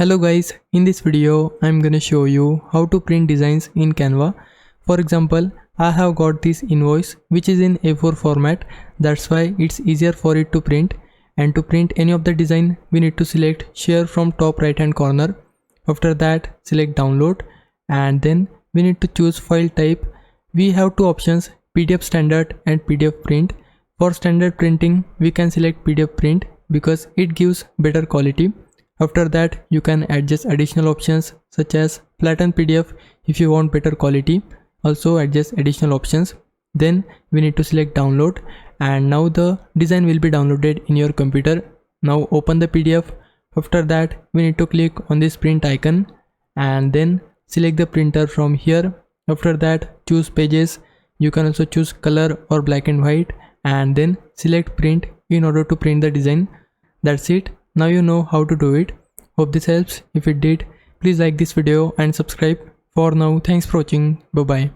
Hello guys, in this video I'm gonna show you how to print designs in Canva. For example, I have got this invoice which is in A4 format. That's why it's easier for it to print. And to print any of the design, we need to select share from top right hand corner. After that, select download, and then we need to choose file type. We have two options, PDF standard and PDF print. For standard printing, we can select PDF print because it gives better quality. After that, you can adjust additional options such as flatten PDF if you want better quality. Also adjust additional options. Then we need to select download, and now the design will be downloaded in your computer. Now open the PDF. After that, we need to click on this print icon and then select the printer from here. After that, choose pages. You can also choose color or black and white, and then select print in order to print the design. That's it. Now you know how to do it. Hope this helps. If it did, please like this video and subscribe. For now, thanks for watching. Bye bye.